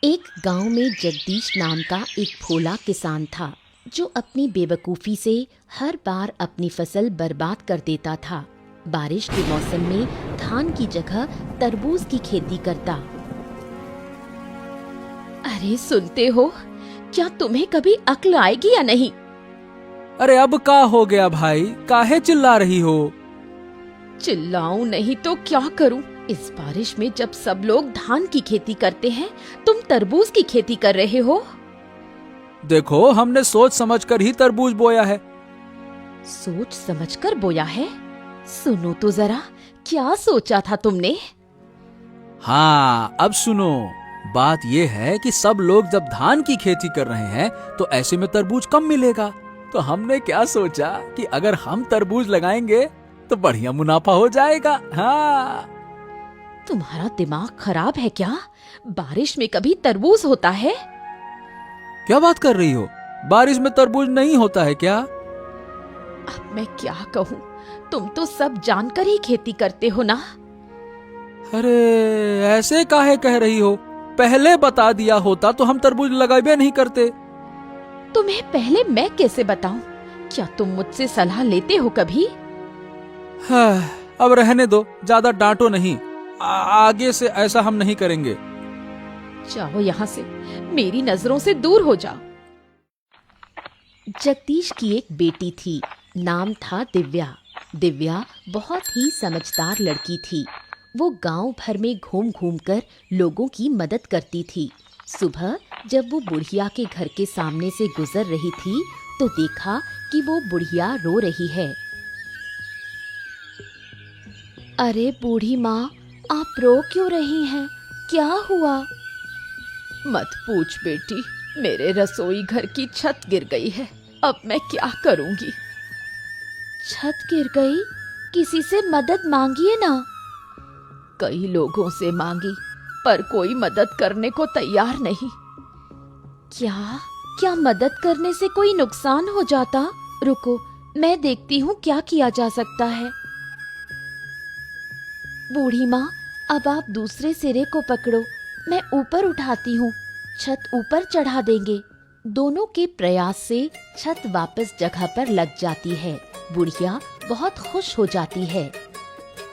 एक गांव में जगदीश नाम का एक भोला किसान था जो अपनी बेवकूफ़ी से हर बार अपनी फसल बर्बाद कर देता था। बारिश के मौसम में धान की जगह तरबूज की खेती करता। अरे सुनते हो, क्या तुम्हें कभी अक्ल आएगी या नहीं? अरे अब का हो गया भाई, काहे चिल्ला रही हो? चिल्लाऊं नहीं तो क्या करूं? इस बारिश में जब सब लोग धान की खेती करते हैं, तुम तरबूज की खेती कर रहे हो। देखो, हमने सोच समझकर ही तरबूज बोया है। सोच समझकर बोया है? सुनो तो जरा, क्या सोचा था तुमने? हाँ, अब सुनो। बात ये है कि सब लोग जब धान की खेती कर रहे हैं तो ऐसे में तरबूज कम मिलेगा। तो हमने क्या सोचा कि अगर हम तरबूज लगाएंगे तो बढ़िया मुनाफा हो जाएगा। हाँ। तुम्हारा दिमाग खराब है क्या? बारिश में कभी तरबूज होता है? क्या बात कर रही हो? बारिश में तरबूज नहीं होता है क्या? अब मैं क्या कहूँ, तुम तो सब जानकर ही खेती करते हो ना। अरे ऐसे काहे कह रही हो? पहले बता दिया होता तो हम तरबूज लगाए नहीं करते। तुम्हें पहले मैं कैसे बताऊं? क्या तुम मुझसे सलाह लेते हो कभी? हाँ, अब रहने दो, ज्यादा डांटो नहीं। आगे से ऐसा हम नहीं करेंगे। जाओ यहाँ से, मेरी नजरों से दूर हो जाओ। जगदीश की एक बेटी थी, नाम था दिव्या। दिव्या बहुत ही समझदार लड़की थी। वो गांव भर में घूम घूम कर लोगों की मदद करती थी। सुबह जब वो बुढ़िया के घर के सामने से गुजर रही थी तो देखा कि वो बुढ़िया रो रही है। अरे बूढ़ी माँ, आप रो क्यों रही हैं? क्या हुआ? मत पूछ बेटी, मेरे रसोई घर की छत गिर गई है। अब मैं क्या करूंगी? छत गिर गई? किसी से मदद मांगिए ना। कई लोगों से मांगी, पर कोई मदद करने को तैयार नहीं। क्या क्या मदद करने से कोई नुकसान हो जाता? रुको, मैं देखती हूँ क्या किया जा सकता है। बूढ़ी माँ, अब आप दूसरे सिरे को पकड़ो, मैं ऊपर उठाती हूँ। छत ऊपर चढ़ा देंगे। दोनों के प्रयास से छत वापस जगह पर लग जाती है। बुढ़िया बहुत खुश हो जाती है।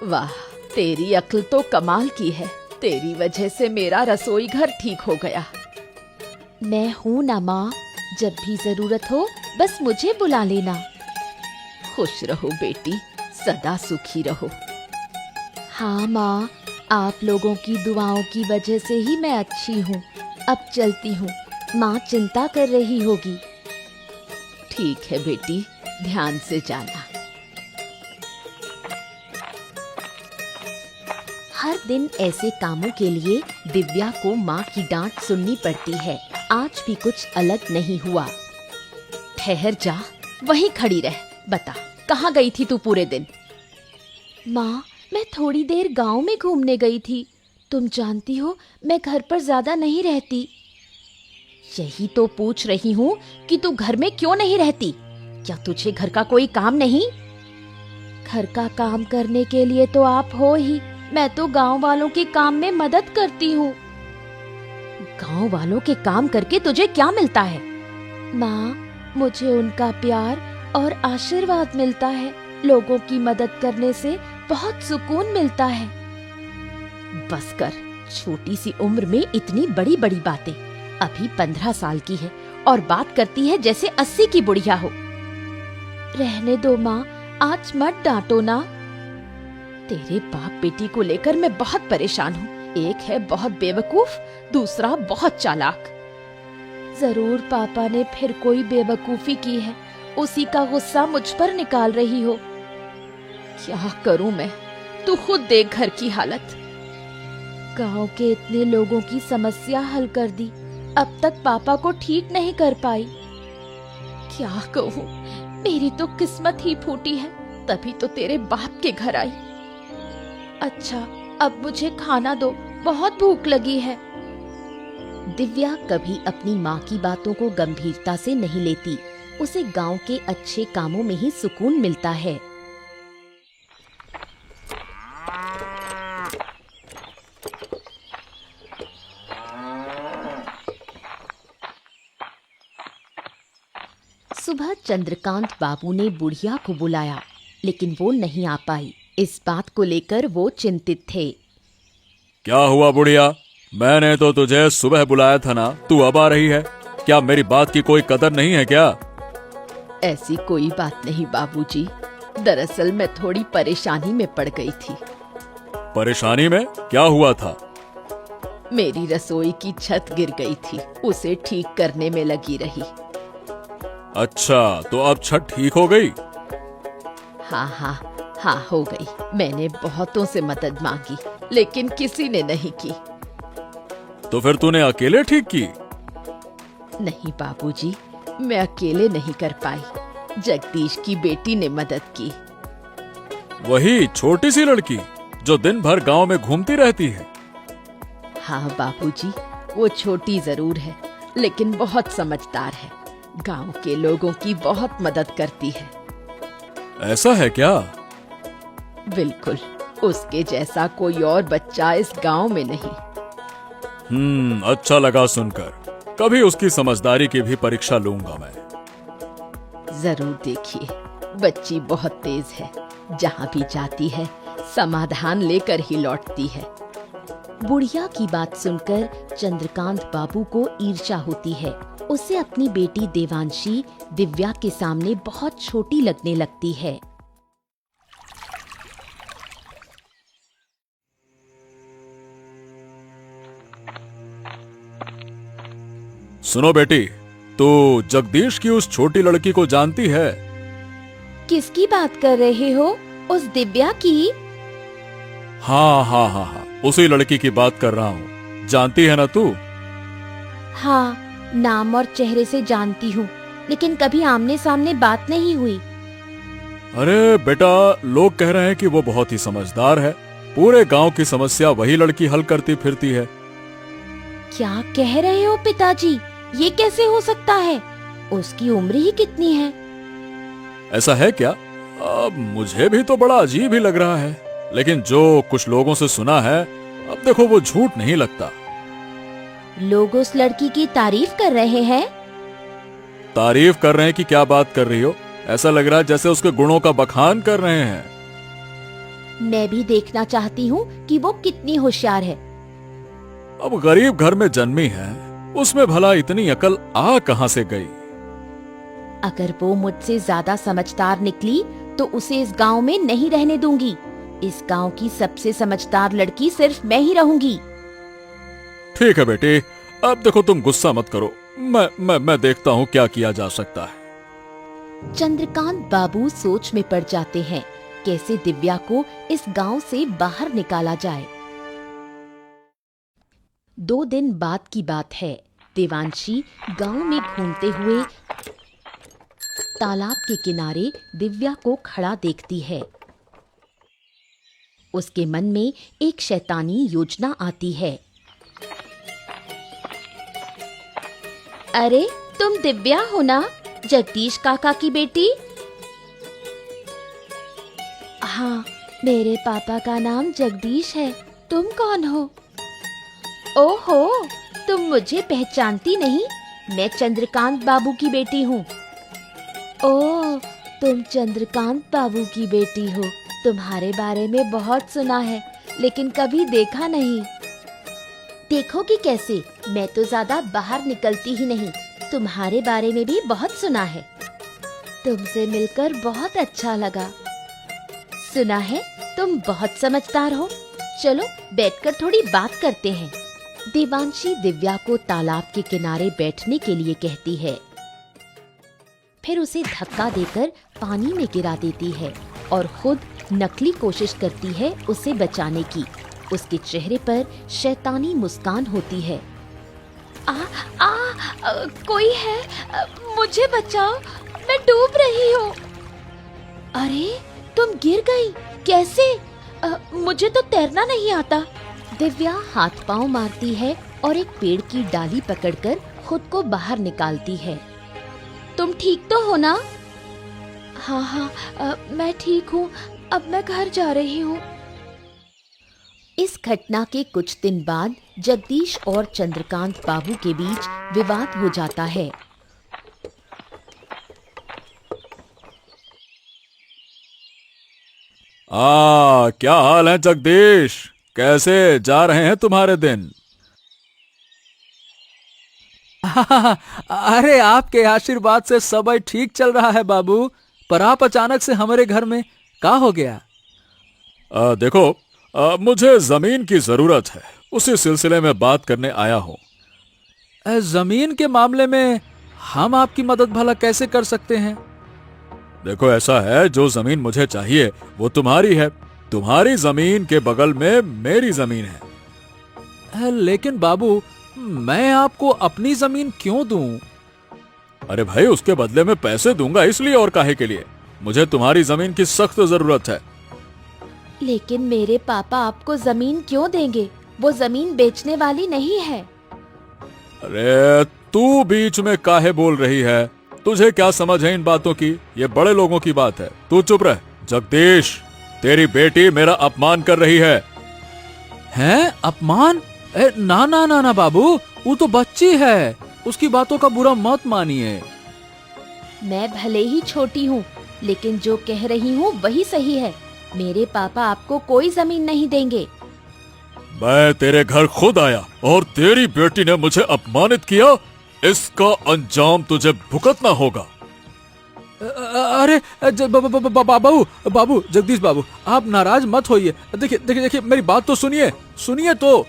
वाह, तेरी अक्ल तो कमाल की है। तेरी वजह से मेरा रसोई घर ठीक हो गया। मैं हूँ ना माँ, जब भी जरूरत हो बस मुझे बुला लेना। खुश रहो बेटी, सदा सुखी रहो। हाँ माँ, आप लोगों की दुआओं की वजह से ही मैं अच्छी हूँ। अब चलती हूँ, माँ चिंता कर रही होगी। ठीक है बेटी, ध्यान से जाना। हर दिन ऐसे कामों के लिए दिव्या को माँ की डांट सुननी पड़ती है। आज भी कुछ अलग नहीं हुआ। ठहर जा, वहीं खड़ी रह। बता, कहाँ गई थी तू पूरे दिन? माँ, मैं थोड़ी देर गांव में घूमने गई थी। तुम जानती हो, मैं घर पर ज्यादा नहीं रहती। यही तो पूछ रही हूँ कि तू घर में क्यों नहीं रहती? क्या तुझे घर का कोई काम नहीं? घर का काम करने के लिए तो आप हो ही। मैं तो गांव वालों के काम में मदद करती हूँ। गांव वालों के काम करके तुझे क्या मिलता है? माँ, मुझे उनका प्यार और आशीर्वाद मिलता है। लोगों की मदद करने से बहुत सुकून मिलता है। बस कर, छोटी सी उम्र में इतनी बड़ी बड़ी बातें। अभी 15 साल की है और बात करती है जैसे 80 की बुढ़िया हो। रहने दो माँ, आज मत डांटो ना। तेरे बाप बेटी को लेकर मैं बहुत परेशान हूँ। एक है बहुत बेवकूफ, दूसरा बहुत चालाक। जरूर पापा ने फिर कोई बेवकूफी की है, उसी का गुस्सा मुझ पर निकाल रही हो। क्या करूं मैं? तू खुद देख घर की हालत। गांव के इतने लोगों की समस्या हल कर दी, अब तक पापा को ठीक नहीं कर पाई। क्या कहूं, मेरी तो किस्मत ही फूटी है, तभी तो तेरे बाप के घर आई। अच्छा, अब मुझे खाना दो, बहुत भूख लगी है। दिव्या कभी अपनी माँ की बातों को गंभीरता से नहीं लेती। उसे गांव के अच्छे कामों में ही सुकून मिलता है। सुबह चंद्रकांत बाबू ने बुढ़िया को बुलाया, लेकिन वो नहीं आ पाई। इस बात को लेकर वो चिंतित थे। क्या हुआ बुढ़िया? मैंने तो तुझे सुबह बुलाया था ना, तू अब आ रही है? क्या मेरी बात की कोई कदर नहीं है क्या? ऐसी कोई बात नहीं बाबूजी, दरअसल मैं थोड़ी परेशानी में पड़ गई थी। परेशानी में? क्या हुआ था? मेरी रसोई की छत गिर गई थी, उसे ठीक करने में लगी रही। अच्छा, तो अब छत ठीक हो गई? हाँ हो गई। मैंने बहुतों से मदद मांगी, लेकिन किसी ने नहीं की। तो फिर तूने अकेले ठीक की? नहीं बाबूजी, मैं अकेले नहीं कर पाई। जगदीश की बेटी ने मदद की। वही छोटी सी लड़की जो दिन भर गांव में घूमती रहती है? हाँ बाबूजी, वो छोटी जरूर है, लेकिन बहुत समझदार है। गांव के लोगों की बहुत मदद करती है। ऐसा है क्या? बिल्कुल, उसके जैसा कोई और बच्चा इस गांव में नहीं। अच्छा लगा सुनकर। कभी उसकी समझदारी की भी परीक्षा लूंगा मैं। जरूर देखिए, बच्ची बहुत तेज है। जहाँ भी जाती है समाधान लेकर ही लौटती है। बुढ़िया की बात सुनकर चंद्रकांत बाबू को ईर्ष्या होती है। उसे अपनी बेटी देवांशी दिव्या के सामने बहुत छोटी लगने लगती है। सुनो बेटी, तू जगदीश की उस छोटी लड़की को जानती है? किसकी बात कर रहे हो? उस दिव्या की? हाँ, उसी लड़की की बात कर रहा हूँ। जानती है ना तू? हाँ, नाम और चेहरे से जानती हूँ, लेकिन कभी आमने सामने बात नहीं हुई। अरे बेटा, लोग कह रहे हैं कि वो बहुत ही समझदार है। पूरे गांव की समस्या वही लड़की हल करती फिरती है। क्या कह रहे हो पिताजी? ये कैसे हो सकता है? उसकी उम्र ही कितनी है? ऐसा है क्या? अब मुझे भी तो बड़ा अजीब ही लग रहा है, लेकिन जो कुछ लोगों से सुना है, अब देखो वो झूठ नहीं लगता। लोग उस लड़की की तारीफ कर रहे हैं। तारीफ कर रहे हैं कि क्या बात कर रही हो? ऐसा लग रहा है जैसे उसके गुणों का बखान कर रहे हैं। मैं भी देखना चाहती हूँ कि वो कितनी होशियार है। अब गरीब घर में जन्मी है, उसमें भला इतनी अकल आ कहां से गई? अगर वो मुझसे ज्यादा समझदार निकली तो उसे इस गांव में नहीं रहने दूंगी। इस गांव की सबसे समझदार लड़की सिर्फ मैं ही रहूंगी। ठीक है बेटी, अब देखो तुम गुस्सा मत करो। मैं देखता हूँ क्या किया जा सकता है। चंद्रकांत बाबू सोच में पड़ जाते हैं, कैसे दिव्या को इस गांव से बाहर निकाला जाए। 2 दिन बाद की बात है। देवांशी गांव में घूमते हुए तालाब के किनारे दिव्या को खड़ा देखती है। उसके मन में एक शैतानी योजना आती है। अरे, तुम दिव्या हो ना, जगदीश काका की बेटी? हाँ, मेरे पापा का नाम जगदीश है। तुम कौन हो? ओहो, तुम मुझे पहचानती नहीं? मैं चंद्रकांत बाबू की बेटी हूँ। ओह, तुम चंद्रकांत बाबू की बेटी हो। तुम्हारे बारे में बहुत सुना है, लेकिन कभी देखा नहीं। देखोगी कैसे? मैं तो ज्यादा बाहर निकलती ही नहीं। तुम्हारे बारे में भी बहुत सुना है। तुमसे मिलकर बहुत अच्छा लगा। सुना है तुम बहुत समझदार हो। चलो बैठकर थोड़ी बात करते हैं। देवांशी दिव्या को तालाब के किनारे बैठने के लिए कहती है, फिर उसे धक्का देकर पानी में गिरा देती है और खुद नकली कोशिश करती है उसे बचाने की। उसके चेहरे पर शैतानी मुस्कान होती है। कोई है? मुझे बचाओ, मैं डूब रही हूँ। अरे, तुम गिर गई? कैसे? मुझे तो तैरना नहीं आता। दिव्या हाथ पांव मारती है और एक पेड़ की डाली पकड़कर खुद को बाहर निकालती है। तुम ठीक तो हो ना? हाँ, मैं ठीक हूँ। अब मैं घर जा रही हूँ। इस घटना के कुछ दिन बाद जगदीश और चंद्रकांत बाबू के बीच विवाद हो जाता है। क्या हाल है जगदीश? कैसे जा रहे हैं तुम्हारे दिन? अरे आपके आशीर्वाद से सब ठीक चल रहा है बाबू। पर आप अचानक से हमारे घर में क्या हो गया? देखो, मुझे जमीन की जरूरत है, उसी सिलसिले में बात करने आया हूँ। जमीन के मामले में हम आपकी मदद भला कैसे कर सकते हैं? देखो, ऐसा है, जो जमीन मुझे चाहिए वो तुम्हारी है। तुम्हारी जमीन के बगल में मेरी जमीन है। लेकिन बाबू, मैं आपको अपनी जमीन क्यों दूं? अरे भाई, उसके बदले में पैसे दूंगा, इसलिए और काहे के लिए? मुझे तुम्हारी जमीन की सख्त जरूरत है। लेकिन मेरे पापा आपको जमीन क्यों देंगे? वो जमीन बेचने वाली नहीं है। अरे तू बीच में काहे बोल रही है? तुझे क्या समझ है इन बातों की? ये बड़े लोगों की बात है, तू चुप रह। जगदीश, तेरी बेटी मेरा अपमान कर रही है। हैं? अपमान? ना ना ना ना बाबू, वो तो बच्ची है, उसकी बातों का बुरा मत मानिए। मैं भले ही छोटी हूँ, लेकिन जो कह रही हूँ वही सही है। मेरे पापा आपको कोई जमीन नहीं देंगे। मैं तेरे घर खुद आया और तेरी बेटी ने मुझे अपमानित किया। इसका अंजाम तुझे भुगतना होगा। अरे बाबू, जगदीश बाबू, आप नाराज मत होइए। देखिए देखिए देखिए, मेरी बात तो सुनिए, सुनिए तो।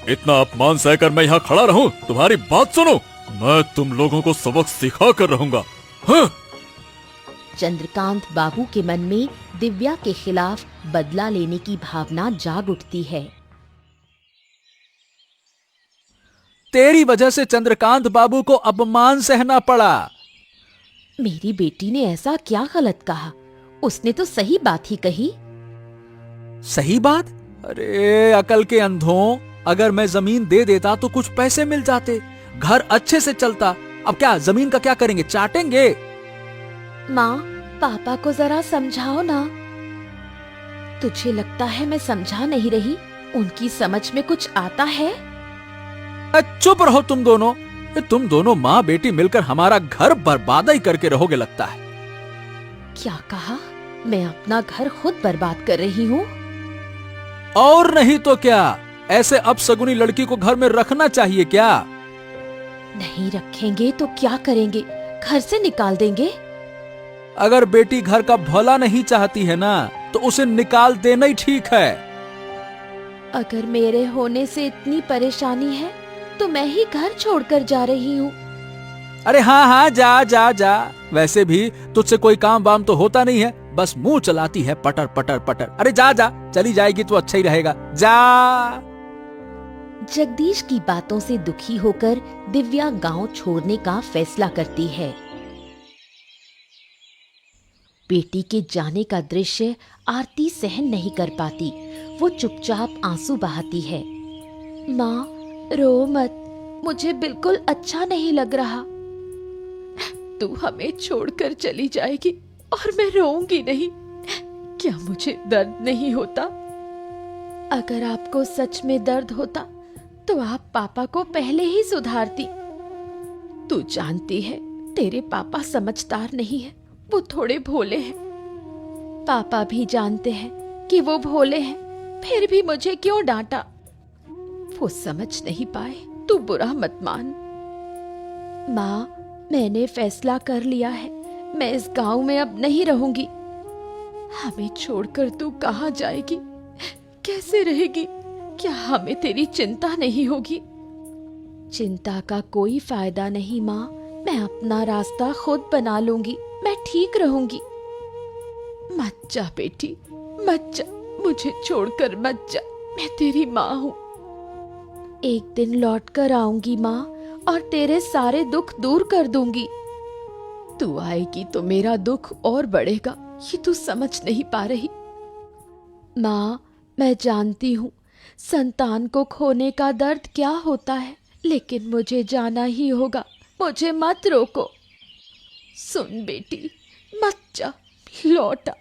इतना अपमान सहकर मैं यहाँ खड़ा रहूं? तुम्हारी बात सुनो, मैं तुम लोगों को सबक सिखा कर रहूंगा। हाँ? चंद्रकांत बाबू के मन में दिव्या के खिलाफ बदला लेने की भावना जाग उठती है। तेरी वजह से चंद्रकांत बाबू को अपमान सहना पड़ा। मेरी बेटी ने ऐसा क्या गलत कहा? उसने तो सही बात ही कही। सही बात? अरे अकल के अंधों, अगर मैं जमीन दे देता तो कुछ पैसे मिल जाते, घर अच्छे से चलता। अब क्या, जमीन का क्या करेंगे? चाटेंगे? माँ, पापा को जरा समझाओ ना। तुझे लगता है मैं समझा नहीं रही? उनकी समझ में कुछ आता है? चुप रहो तुम दोनों। तुम दोनों माँ बेटी मिलकर हमारा घर बर्बाद ही करके रहोगे लगता है। क्या कहा? मैं अपना घर खुद बर्बाद कर रही हूँ? और नहीं तो क्या, ऐसे अपशगुनी लड़की को घर में रखना चाहिए क्या? नहीं रखेंगे तो क्या करेंगे? घर से निकाल देंगे? अगर बेटी घर का भला नहीं चाहती है ना, तो उसे निकाल देना ही ठीक है। अगर मेरे होने से इतनी परेशानी है तो मैं ही घर छोड़कर जा रही हूँ। अरे हाँ हाँ, जा जा जा। वैसे भी तुझसे कोई काम वाम तो होता नहीं है, बस मुंह चलाती है पटर पटर पटर। अरे जा जा, चली जाएगी तो अच्छा ही रहेगा, जा। जगदीश की बातों से दुखी होकर दिव्या गांव छोड़ने का फैसला करती है। बेटी के जाने का दृश्य आरती सहन नहीं कर पाती। वो चुपचाप आंसू बहाती है। माँ, रो मत, मुझे बिल्कुल अच्छा नहीं लग रहा। तू हमें छोड़कर चली जाएगी और मैं रोऊंगी नहीं। क्या मुझे दर्द नहीं होता? अगर आपको सच में दर्द होता तो आप पापा को पहले ही सुधारती। तू जानती है, तेरे पापा समझदार नहीं है, वो थोड़े भोले हैं। पापा भी जानते हैं कि वो भोले हैं, फिर भी मुझे क्यों डांटा? वो समझ नहीं पाए, तू बुरा मत मान। माँ, मैंने फैसला कर लिया है, मैं इस गांव में अब नहीं रहूंगी। हमें छोड़कर तू कहाँ जाएगी? कैसे रहेगी? क्या हमें तेरी चिंता नहीं होगी? चिंता का कोई फायदा नहीं माँ, मैं अपना रास्ता खुद बना लूंगी, मैं ठीक रहूंगी। मत जा बेटी, मत जा, मुझे छोड़कर मत जा, मैं तेरी माँ हूँ। एक दिन लौट कर आऊंगी माँ, और तेरे सारे दुख दूर कर दूंगी। तू आएगी तो मेरा दुख और बढ़ेगा, ये तू समझ नहीं पा रही। माँ, मैं जानती हूँ संतान को खोने का दर्द क्या होता है, लेकिन मुझे जाना ही होगा, मुझे मत रोको। सुन बेटी, मत जा, लौटा।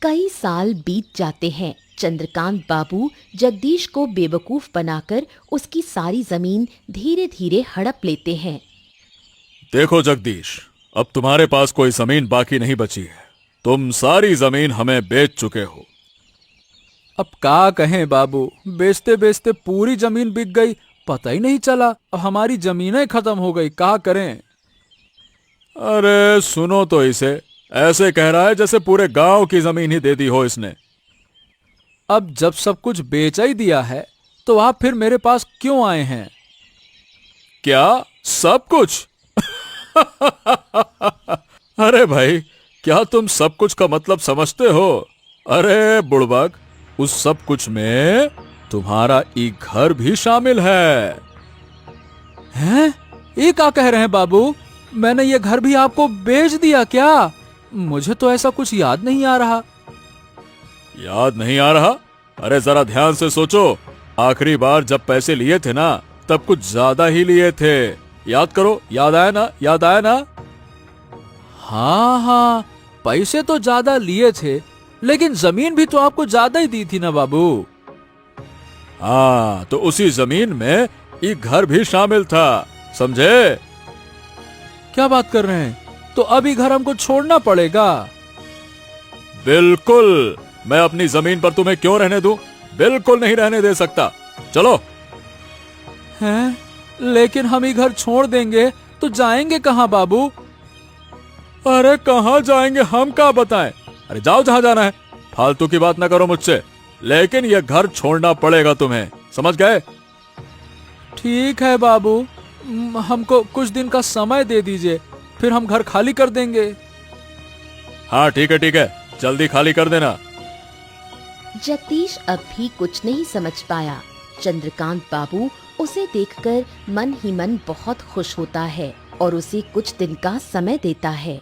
कई साल बीत जाते हैं। चंद्रकांत बाबू जगदीश को बेवकूफ बनाकर उसकी सारी जमीन धीरे धीरे हड़प लेते हैं। देखो जगदीश, अब तुम्हारे पास कोई जमीन बाकी नहीं बची है। तुम सारी जमीन हमें बेच चुके हो। अब क्या कहें बाबू, बेचते बेचते पूरी जमीन बिक गई, पता ही नहीं चला। अब हमारी जमीनें खत्म हो गई, क्या करें। अरे सुनो तो इसे, ऐसे कह रहा है जैसे पूरे गांव की जमीन ही दे दी हो इसने। अब जब सब कुछ बेचा ही दिया है तो आप फिर मेरे पास क्यों आए हैं? क्या सब कुछ? अरे भाई, क्या तुम सब कुछ का मतलब समझते हो? अरे बुड़बक, उस सब कुछ में तुम्हारा एक घर भी शामिल है। हैं? ये क्या कह रहे हैं बाबू? मैंने ये घर भी आपको बेच दिया क्या? मुझे तो ऐसा कुछ याद नहीं आ रहा। याद नहीं आ रहा? अरे जरा ध्यान से सोचो, आखिरी बार जब पैसे लिए थे ना, तब कुछ ज्यादा ही लिए थे। याद करो, याद आया ना? याद आया ना? हाँ, पैसे तो ज्यादा लिए थे, लेकिन जमीन भी तो आपको ज्यादा ही दी थी ना बाबू। हाँ, तो उसी जमीन में एक घर भी शामिल था, समझे? क्या बात कर रहे हैं? तो अभी घर हमको छोड़ना पड़ेगा? बिल्कुल, मैं अपनी जमीन पर तुम्हें क्यों रहने दूं? बिल्कुल नहीं रहने दे सकता। चलो। हैं? लेकिन हम ही घर छोड़ देंगे तो जाएंगे कहाँ बाबू? अरे कहाँ जाएंगे हम क्या बताएं? अरे जाओ जहां जाना है, फालतू की बात ना करो मुझसे। लेकिन यह घर छोड़ना पड़ेगा तुम्हें, समझ गए? ठीक है बाबू, हमको कुछ दिन का समय दे दीजिए, फिर हम घर खाली कर देंगे। हाँ ठीक है, जल्दी खाली कर देना। जगदीश अब भी कुछ नहीं समझ पाया। चंद्रकांत बाबू उसे देखकर मन ही मन बहुत खुश होता है और उसे कुछ दिन का समय देता है।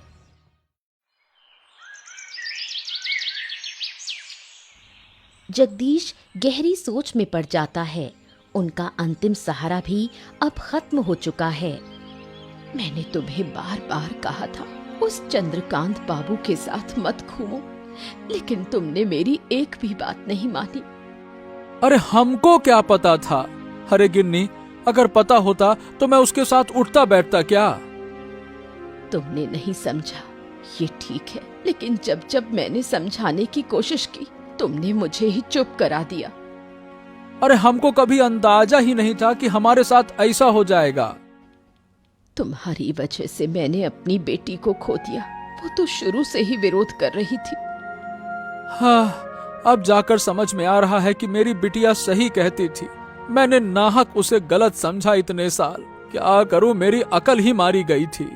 जगदीश गहरी सोच में पड़ जाता है। उनका अंतिम सहारा भी अब खत्म हो चुका है। मैंने तुम्हें बार बार कहा था उस चंद्रकांत बाबू के साथ मत घूमो, लेकिन तुमने मेरी एक भी बात नहीं मानी। अरे हमको क्या पता था? अरे गिन्नी, अगर पता होता तो मैं उसके साथ उठता बैठता क्या? तुमने नहीं समझा, ये ठीक है, लेकिन जब जब मैंने समझाने की कोशिश की, तुमने मुझे ही चुप करा दिया। अरे हमको कभी अंदाजा ही नहीं था कि हमारे साथ ऐसा हो जाएगा। तुम्हारी वजह से मैंने अपनी बेटी को खो दिया। वो तो शुरू से ही विरोध कर रही थी। हाँ, अब जाकर समझ में आ रहा है कि मेरी बिटिया सही कहती थी। मैंने नाहक उसे गलत समझा इतने साल। क्या करूं, मेरी अकल ही मारी गई थी।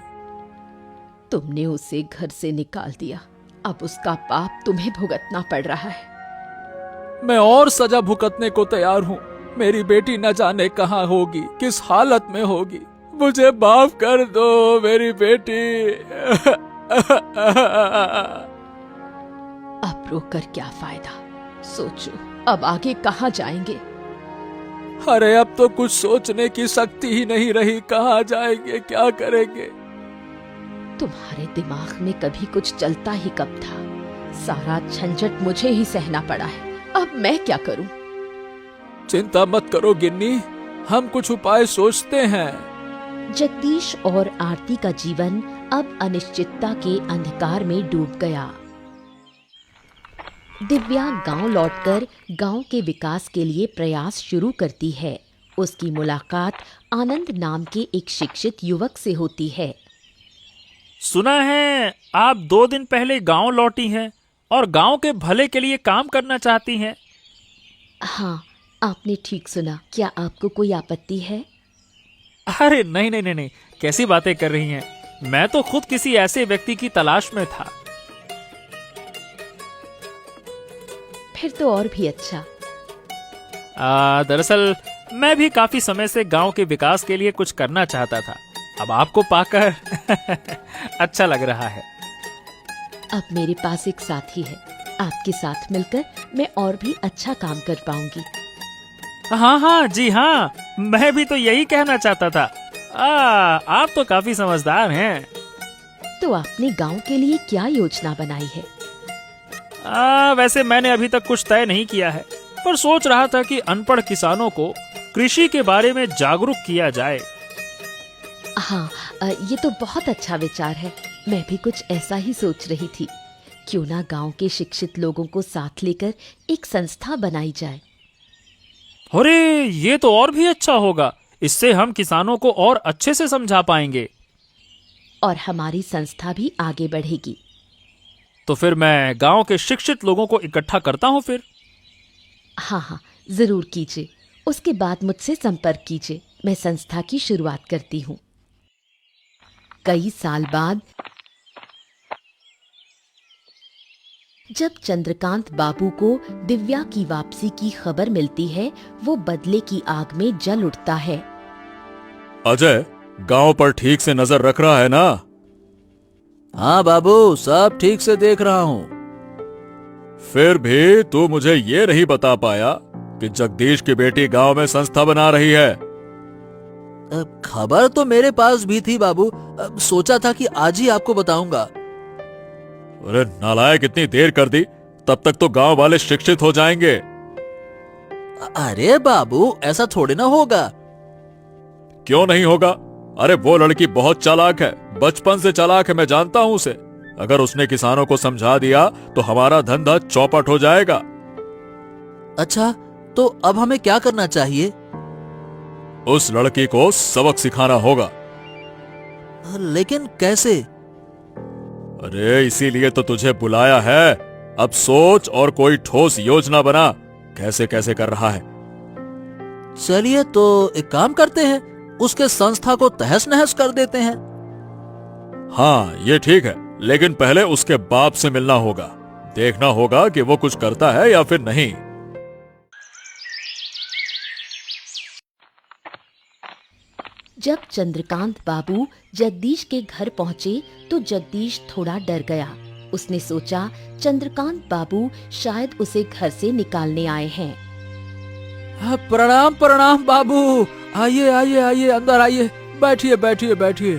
तुमने उसे घर से निकाल दिया, अब उसका पाप तुम्हें भुगतना पड़ रहा है। मैं और सजा भुगतने को तैयार हूँ। मेरी बेटी न जाने कहाँ होगी, किस हालत में होगी। मुझे माफ कर दो मेरी बेटी। अब रोकर क्या फायदा? सोचो, अब आगे कहाँ जाएंगे? अरे अब तो कुछ सोचने की शक्ति ही नहीं रही। कहाँ जाएंगे, क्या करेंगे? तुम्हारे दिमाग में कभी कुछ चलता ही कब था? सारा झंझट मुझे ही सहना पड़ा है। अब मैं क्या करूं? चिंता मत करो गिन्नी, हम कुछ उपाय सोचते हैं। जगदीश और आरती का जीवन अब अनिश्चितता के अंधकार में डूब गया। दिव्या गांव लौटकर गांव के विकास के लिए प्रयास शुरू करती है। उसकी मुलाकात आनंद नाम के एक शिक्षित युवक से होती है। सुना है आप 2 दिन पहले गांव लौटी हैं और गांव के भले के लिए काम करना चाहती हैं। हाँ, आपने ठीक सुना। क्या आपको कोई आपत्ति है? अरे नहीं नहीं नहीं नहीं, कैसी बातें कर रही हैं। मैं तो खुद किसी ऐसे व्यक्ति की तलाश में था। फिर तो और भी अच्छा। दरअसल मैं भी काफी समय से गांव के विकास के लिए कुछ करना चाहता था। अब आपको पाकर अच्छा लग रहा है। अब मेरे पास एक साथी है। आपके साथ मिलकर मैं और भी अच्छा काम कर पाऊंगी। हाँ जी हाँ, मैं भी तो यही कहना चाहता था। आप तो काफी समझदार हैं। तो आपने गांव के लिए क्या योजना बनाई है? वैसे मैंने अभी तक कुछ तय नहीं किया है, पर सोच रहा था कि अनपढ़ किसानों को कृषि के बारे में जागरूक किया जाए। हाँ, ये तो बहुत अच्छा विचार है। मैं भी कुछ ऐसा ही सोच रही थी। क्यों ना गांव के शिक्षित लोगों को साथ लेकर एक संस्था बनाई जाए। अरे ये तो और भी अच्छा होगा। इससे हम किसानों को और अच्छे से समझा पाएंगे। और हमारी संस्था भी आगे बढ़ेगी। तो फिर मैं गांव के शिक्षित लोगों को इकट्ठा करता हूं फिर। हाँ हाँ, जरूर कीजिए। उसके बाद मुझसे संपर्क कीजिए। मैं संस्था की शुरुआत करती हूँ। कई साल बाद जब चंद्रकांत बाबू को दिव्या की वापसी की खबर मिलती है, वो बदले की आग में जल उठता है। अजय, गांव पर ठीक से नजर रख रहा है ना? हाँ बाबू, सब ठीक से देख रहा हूँ। फिर भी तू मुझे ये नहीं बता पाया कि जगदीश की बेटी गांव में संस्था बना रही है। खबर तो मेरे पास भी थी बाबू। सोचा था कि आज ही आपको बताऊंगा। अरे नालायक, इतनी देर कर दी, तब तक तो गांव वाले शिक्षित हो जाएंगे। अरे बाबू, ऐसा थोड़ी ना होगा। क्यों नहीं होगा? अरे वो लड़की बहुत चालाक है, बचपन से चालाक है, मैं जानता हूं उसे। अगर उसने किसानों को समझा दिया तो हमारा धंधा चौपट हो जाएगा। अच्छा, तो अब हमें क्या करना चाहिए? उस लड़की को सबक सिखाना होगा। लेकिन कैसे? अरे इसीलिए तो तुझे बुलाया है। अब सोच और कोई ठोस योजना बना। कैसे कैसे कर रहा है? चलिए तो एक काम करते हैं, उसके संस्था को तहस नहस कर देते हैं। हाँ ये ठीक है, लेकिन पहले उसके बाप से मिलना होगा। देखना होगा कि वो कुछ करता है या फिर नहीं। जब चंद्रकांत बाबू जगदीश के घर पहुंचे तो जगदीश थोड़ा डर गया। उसने सोचा चंद्रकांत बाबू शायद उसे घर से निकालने आए हैं। प्रणाम प्रणाम बाबू। आइए आइए आइए, अंदर आइए, बैठिए बैठिए बैठिए।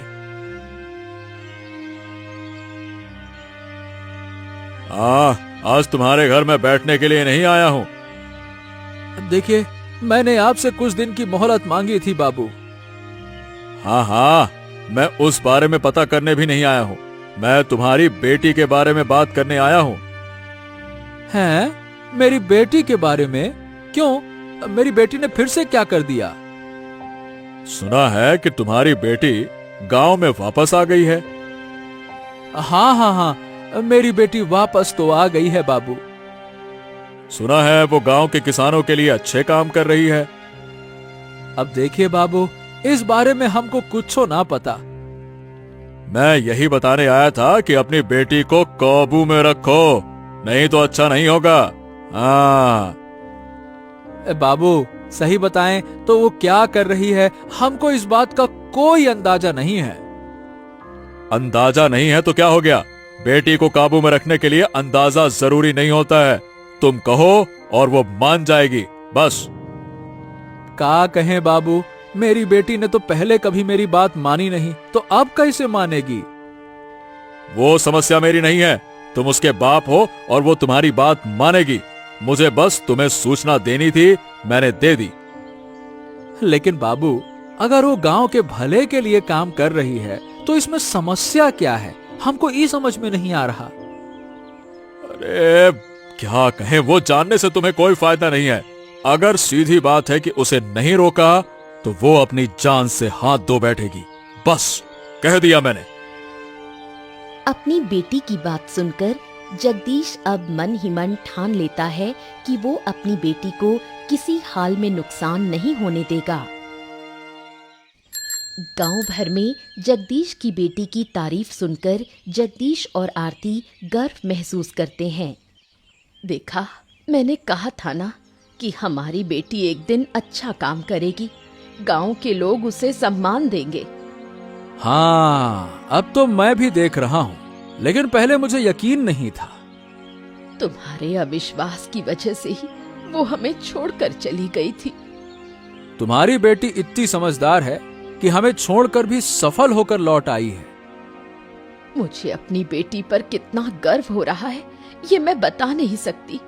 आज तुम्हारे घर में बैठने के लिए नहीं आया हूँ। देखिए, मैंने आपसे कुछ दिन की मोहलत मांगी थी बाबू। हाँ, मैं उस बारे में पता करने भी नहीं आया हूँ। मैं तुम्हारी बेटी के बारे में बात करने आया हूँ। हैं? मेरी बेटी के बारे में? क्यों? मेरी बेटी ने फिर से क्या कर दिया? सुना है कि तुम्हारी बेटी गांव में वापस आ गई है। हाँ हाँ हाँ, मेरी बेटी वापस तो आ गई है बाबू। सुना है वो गांव के किसानों के लिए अच्छे काम कर रही है। अब देखिए बाबू, इस बारे में हमको कुछ ना पता। मैं यही बताने आया था कि अपनी बेटी को काबू में रखो, नहीं तो अच्छा नहीं होगा। हाँ बाबू, सही बताएं तो वो क्या कर रही है, हमको इस बात का कोई अंदाजा नहीं है। अंदाजा नहीं है तो क्या हो गया? बेटी को काबू में रखने के लिए अंदाजा जरूरी नहीं होता है। तुम कहो और वो मान जाएगी, बस। क्या कहें बाबू, मेरी बेटी ने तो पहले कभी मेरी बात मानी नहीं, तो अब कैसे मानेगी? वो समस्या मेरी नहीं है। तुम उसके बाप हो और वो तुम्हारी बात मानेगी। मुझे बस तुम्हें सूचना देनी थी, मैंने दे दी। लेकिन बाबू, अगर वो गांव के भले के लिए काम कर रही है तो इसमें समस्या क्या है? हमको ये समझ में नहीं आ रहा। अरे क्या कहें, वो जानने से तुम्हें कोई फायदा नहीं है। अगर सीधी बात है कि उसे नहीं रोका तो वो अपनी जान से हाथ धो बैठेगी। बस कह दिया मैंने। अपनी बेटी की बात सुनकर जगदीश अब मन ही मन ठान लेता है कि वो अपनी बेटी को किसी हाल में नुकसान नहीं होने देगा। गांव भर में जगदीश की बेटी की तारीफ सुनकर जगदीश और आरती गर्व महसूस करते हैं। देखा, मैंने कहा था ना कि हमारी बेटी एक दिन अच्छा काम करेगी। गांव के लोग उसे सम्मान देंगे। हाँ, अब तो मैं भी देख रहा हूँ, लेकिन पहले मुझे यकीन नहीं था। तुम्हारे अविश्वास की वजह से ही वो हमें छोड़कर चली गई थी। तुम्हारी बेटी इतनी समझदार है कि हमें छोड़कर भी सफल होकर लौट आई है। मुझे अपनी बेटी पर कितना गर्व हो रहा है, ये मैं बता नहीं सकती।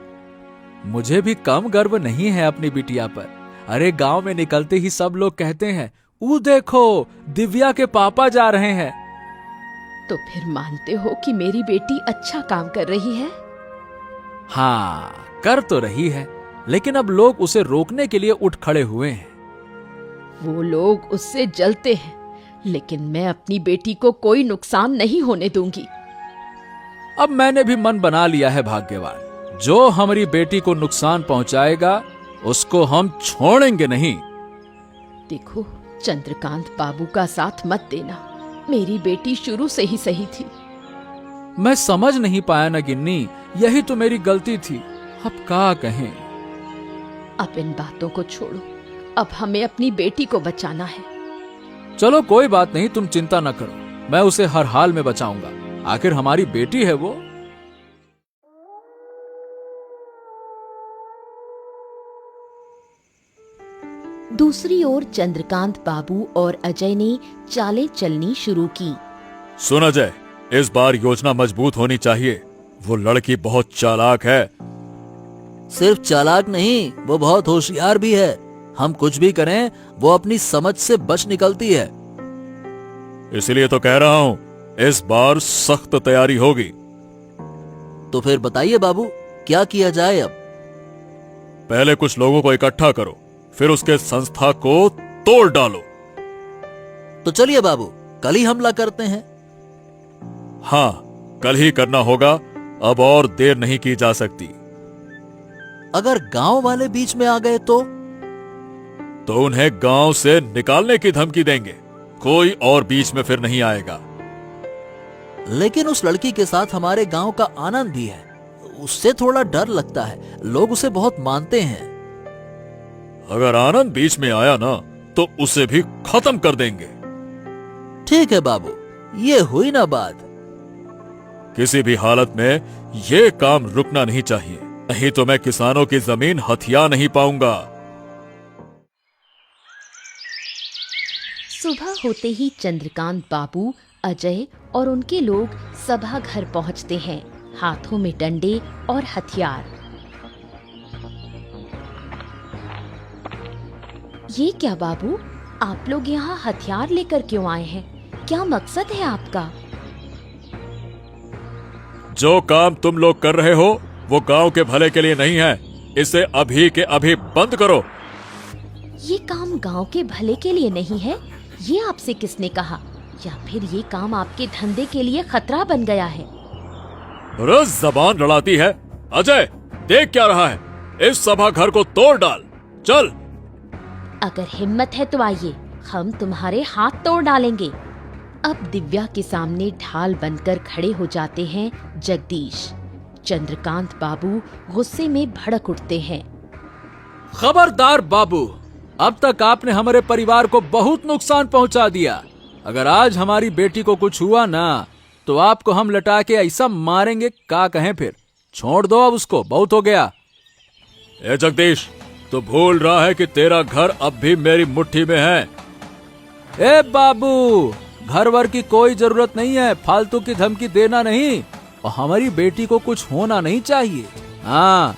मुझे भी कम गर्व नहीं है अपनी बिटिया पर। अरे गांव में निकलते ही सब लोग कहते हैं, वो देखो दिव्या के पापा जा रहे हैं। तो फिर मानते हो कि मेरी बेटी अच्छा काम कर रही है? हाँ, कर तो रही है, लेकिन अब लोग उसे रोकने के लिए उठ खड़े हुए हैं। वो लोग उससे जलते हैं, लेकिन मैं अपनी बेटी को कोई नुकसान नहीं होने दूंगी। अब मैंने भी मन बना लिया है भाग्यवान, जो हमारी बेटी को नुकसान पहुंचाएगा उसको हम छोड़ेंगे नहीं। देखो, चंद्रकांत बाबू का साथ मत देना। मेरी बेटी शुरू से ही सही थी। मैं समझ नहीं पाया ना गिन्नी, यही तो मेरी गलती थी। अब क्या कहें। अब इन बातों को छोड़ो, अब हमें अपनी बेटी को बचाना है। चलो कोई बात नहीं, तुम चिंता न करो, मैं उसे हर हाल में बचाऊंगा। आखिर हमारी बेटी है वो। दूसरी ओर चंद्रकांत बाबू और अजय ने चालें चलनी शुरू की। सुन अजय, इस बार योजना मजबूत होनी चाहिए। वो लड़की बहुत चालाक है। सिर्फ चालाक नहीं, वो बहुत होशियार भी है। हम कुछ भी करें वो अपनी समझ से बच निकलती है। इसलिए तो कह रहा हूँ, इस बार सख्त तैयारी होगी। तो फिर बताइए बाबू, क्या किया जाए अब? पहले कुछ लोगों को इकट्ठा करो, फिर उसके संस्था को तोड़ डालो। तो चलिए बाबू, कल ही हमला करते हैं। हाँ, कल ही करना होगा, अब और देर नहीं की जा सकती। अगर गांव वाले बीच में आ गए तो उन्हें गांव से निकालने की धमकी देंगे। कोई और बीच में फिर नहीं आएगा। लेकिन उस लड़की के साथ हमारे गांव का आनंद भी है। उससे थोड़ा डर लगता है, लोग उसे बहुत मानते हैं। अगर आनंद बीच में आया ना, तो उसे भी खत्म कर देंगे। ठीक है बाबू, ये हुई ना बात। किसी भी हालत में ये काम रुकना नहीं चाहिए, नहीं तो मैं किसानों की जमीन हथिया नहीं पाऊंगा। सुबह होते ही चंद्रकांत बाबू, अजय और उनके लोग सभा घर पहुंचते हैं, हाथों में डंडे और हथियार। ये क्या बाबू, आप लोग यहाँ हथियार लेकर क्यों आए हैं? क्या मकसद है आपका? जो काम तुम लोग कर रहे हो वो गांव के भले के लिए नहीं है। इसे अभी के अभी बंद करो। ये काम गांव के भले के लिए नहीं है, ये आपसे किसने कहा? या फिर ये काम आपके धंधे के लिए खतरा बन गया है? रोज जबान लड़ाती है। अजय, देख क्या रहा है? इस सभा घर को तोड़ डाल, चल। अगर हिम्मत है तो आइए, हम तुम्हारे हाथ तोड़ डालेंगे। अब दिव्या के सामने ढाल बनकर खड़े हो जाते हैं जगदीश। चंद्रकांत बाबू गुस्से में भड़क उठते हैं। खबरदार बाबू, अब तक आपने हमारे परिवार को बहुत नुकसान पहुंचा दिया। अगर आज हमारी बेटी को कुछ हुआ ना, तो आपको हम लटा के ऐसा मारेंगे, क्या कहें फिर। छोड़ दो अब उसको, बहुत हो गया। ए जगदीश, तू भूल रहा है कि तेरा घर अब भी मेरी मुट्ठी में है। ए बाबू, घर वर की कोई जरूरत नहीं है, फालतू की धमकी देना नहीं। और हमारी बेटी को कुछ होना नहीं चाहिए। हाँ।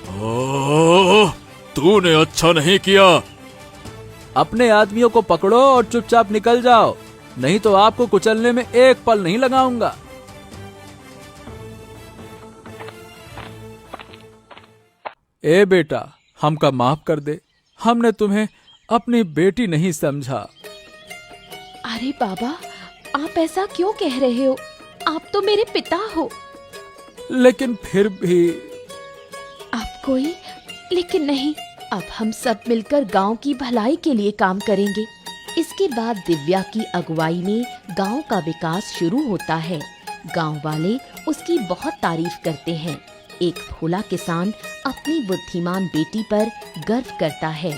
ओह, तूने अच्छा नहीं किया। अपने आदमियों को पकड़ो और चुपचाप निकल जाओ, नहीं तो आपको कुचलने में एक पल नहीं लगाऊंगा। ए बेटा, हमका माफ कर दे, हमने तुम्हें अपनी बेटी नहीं समझा। अरे बाबा, आप ऐसा क्यों कह रहे हो? आप तो मेरे पिता हो। लेकिन फिर भी। आप कोई लेकिन नहीं, अब हम सब मिलकर गांव की भलाई के लिए काम करेंगे। इसके बाद दिव्या की अगुवाई में गांव का विकास शुरू होता है। गांव वाले उसकी बहुत तारीफ करते हैं। एक भोला किसान अपनी बुद्धिमान बेटी पर गर्व करता है।